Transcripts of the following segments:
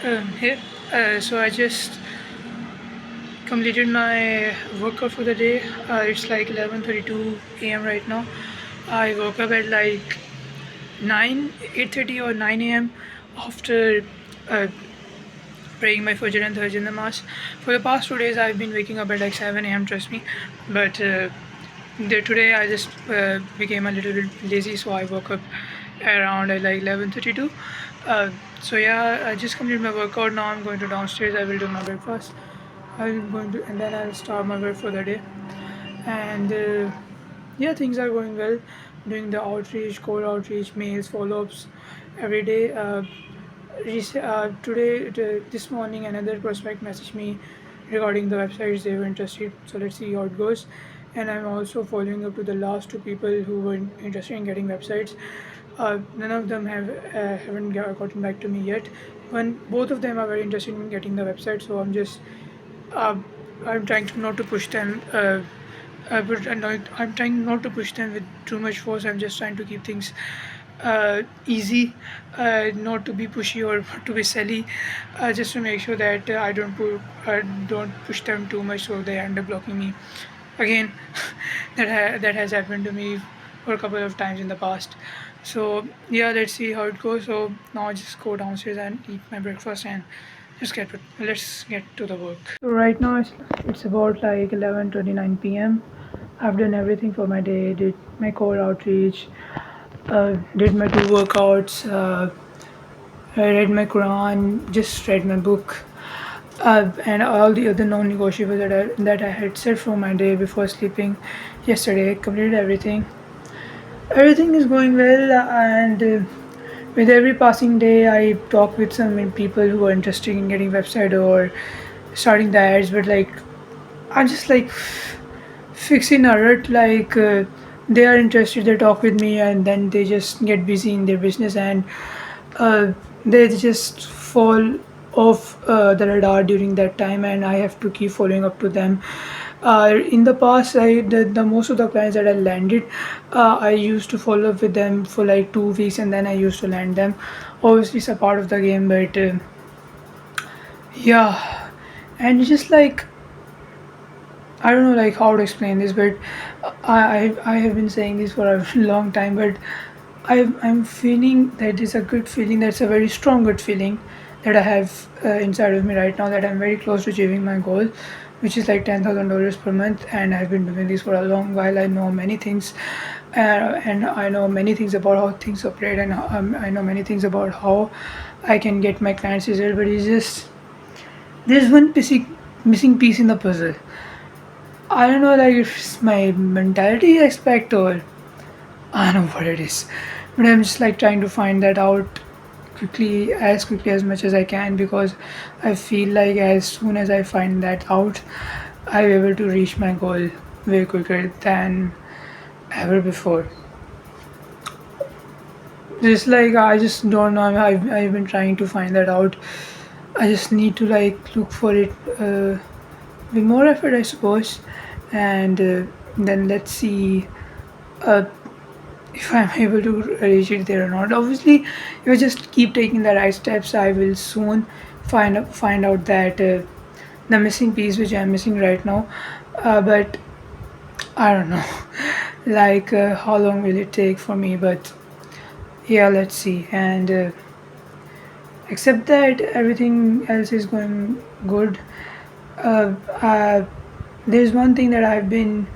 Hey, so I just completed my workout for the day. It's like 11:32 a.m. right now. I woke up at like 8:30 or 9 a.m. after uh, praying my Fajr and Tahajjud namaz. For the past 2 days, I've been waking up at like 7 a.m. Trust me, but today I just became a little bit lazy, so I woke up around at like 11:32. So yeah, I just completed my workout. Now I'm going to downstairs. I will do my breakfast. I'm going to, and then I'll start my work for the day. And yeah, things are going well. Doing the outreach, cold outreach, mails, follow-ups every day. This morning, another prospect messaged me regarding the websites they were interested. So let's see how it goes. And I'm also following up to the last two people who were interested in getting websites. None of them haven't gotten back to me yet. Both of them are very interested in getting the website. So uh, I'm trying to not to push them. But I'm trying not to push them with too much force. I'm just trying to keep things easy, not to be pushy or to be silly, just to make sure that don't push them too much, so they end up blocking me. Again, that has happened to me for a couple of times in the past. So yeah, let's see how it goes. So now I just go downstairs and eat my breakfast and let's get to the work. So right now it's about like 11:29 p.m. I've done everything for my day. Did my core outreach, did my two workouts, I read my Quran, just read my book, and all the other non-negotiables that I had set for my day before sleeping yesterday. I completed everything. Everything is going well, and with every passing day, I talk with some people who are interested in getting website or starting the ads. But like, I'm just like fixing a rut. They are interested, they talk with me, and then they just get busy in their business, and uh, they just fall off the radar during that time, and I have to keep following up to them. In the past, the most of the clients that I landed, I used to follow up with them for like 2 weeks, and then I used to land them. Obviously, it's a part of the game, but yeah, and it's just like I don't know like how to explain this, but I have been saying this for a long time, but I'm feeling that is a good feeling. That's a very strong good feeling that I have inside of me right now. That I'm very close to achieving my goal, which is like $10,000 per month, and I've been doing this for a long while. I know many things, and I know many things about how things operate, and I know many things about how I can get my clients result. But it's just there's one missing piece in the puzzle. I don't know, like if it's my mentality aspect or I don't know what it is, but I'm just like trying to find that out quickly as much as I can, because I feel like as soon as I find that out, I'll be able to reach my goal way quicker than ever before. Just like I just don't know. I've been trying to find that out. I just need to like look for it with more effort, I suppose, and then let's see uh, if I'm able to reach it there or not. Obviously, if I just keep taking the right steps, I will soon find out that the missing piece which I'm missing right now. But I don't know, like how long will it take for me? But yeah, let's see. And except that everything else is going good. Uh, uh, there's one thing that I've been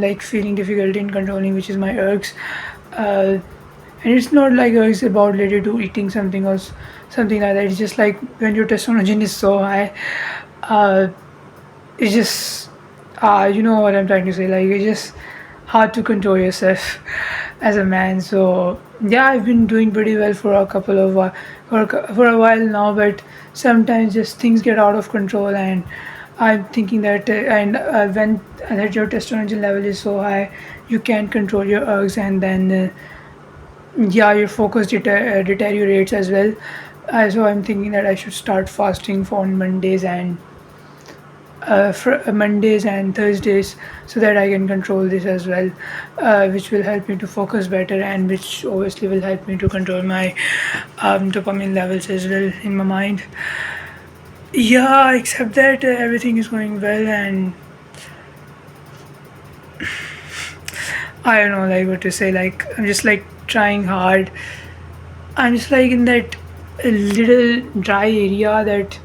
like feeling difficulty in controlling, which is my urges. Uh, and it's not like urges about related to eating something or something like that. It's just like when your testosterone is so high, uh, it's just you know what I'm trying to say. Like it's just hard to control yourself as a man. So yeah, I've been doing pretty well for a couple of for a while now, but sometimes just things get out of control, and I'm thinking that and when that your testosterone level is so high, you can't control your urges, and then yeah, your focus deteriorates as well. So I'm thinking that I should start fasting for on Mondays and for Mondays and Thursdays, so that I can control this as well, which will help me to focus better, and which obviously will help me to control my dopamine levels as well in my mind. Yeah, except that everything is going well, and I don't know like what to say. Like I'm just like trying hard. I'm just like in that little dry area that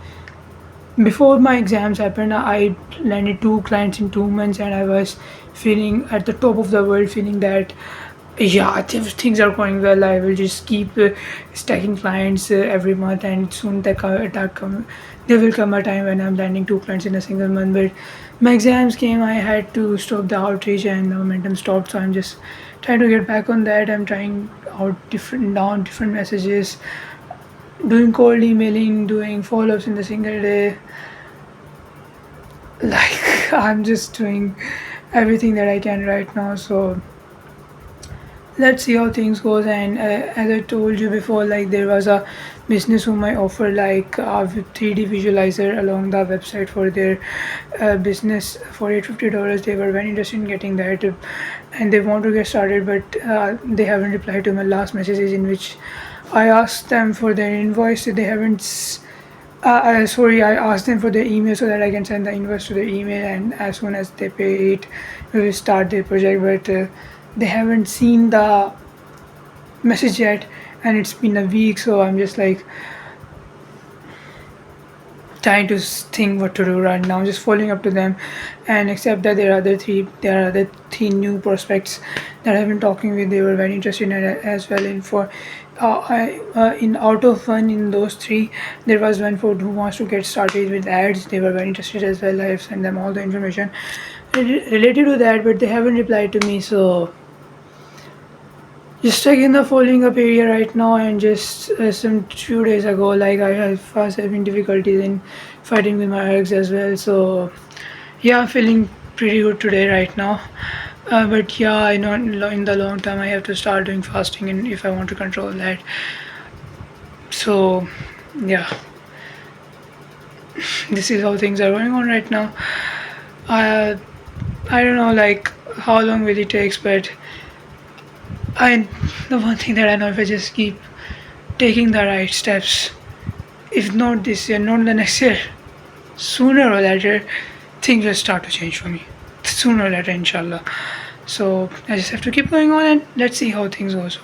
before my exams happened, I landed two clients in 2 months, and I was feeling at the top of the world, feeling that yeah, things are going well. I will just keep stacking clients every month, and soon there will come a time when I'm landing two clients in a single month. But my exams came, I had to stop the outreach, and the momentum stopped. So I'm just trying to get back on that. I'm trying out different messages, doing cold emailing, doing follow-ups in the single day. Like I'm just doing everything that I can right now. So let's see how things goes. And as I told you before, like there was a business whom I offer like a 3D visualizer along the website for their business for $850. They were very interested in getting that, and they want to get started, but they haven't replied to my last messages in which I asked them for their invoice. They haven't sorry, I asked them for their email so that I can send the invoice to their email, and as soon as they pay it, we will start their project. But they haven't seen the message yet, and it's been a week, so I'm just like trying to think what to do right now. Just following up to them, and except that there are other three new prospects that I've been talking with. They were very interested in it as well. And for in out of one in those three, there was one for who wants to get started with ads. They were very interested as well. I've sent them all the information related to that, but they haven't replied to me. So just stuck in the following up area right now, and just some few days ago, like was having difficulties in fighting with my eggs as well. So yeah, I'm feeling pretty good today right now. But yeah, I know in the long term I have to start doing fasting, and if I want to control that. So yeah, this is how things are going on right now. Uh, I don't know like how long will it takes, but I the one thing that I know, if I just keep taking the right steps, if not this year, not the next year, sooner or later, things will start to change for me. Sooner or later, inshallah. So I just have to keep going on, and let's see how things goes.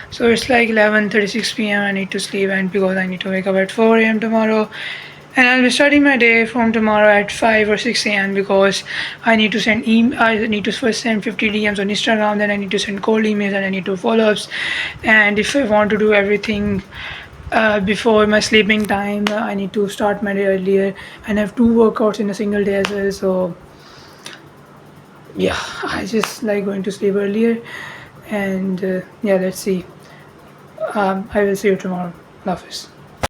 So it's like 11:36 p.m. I need to sleep, and because I need to wake up at 4 a.m. tomorrow, and I'll be starting my day from tomorrow at 5 or 6 a.m. because I need to I need to first send 50 DMs on Instagram, then I need to send cold emails, and I need to follow-ups. And if I want to do everything before my sleeping time, I need to start my day earlier and have two workouts in a single day as well. So yeah, I just like going to sleep earlier, and yeah, let's see. I will see you tomorrow. Love is.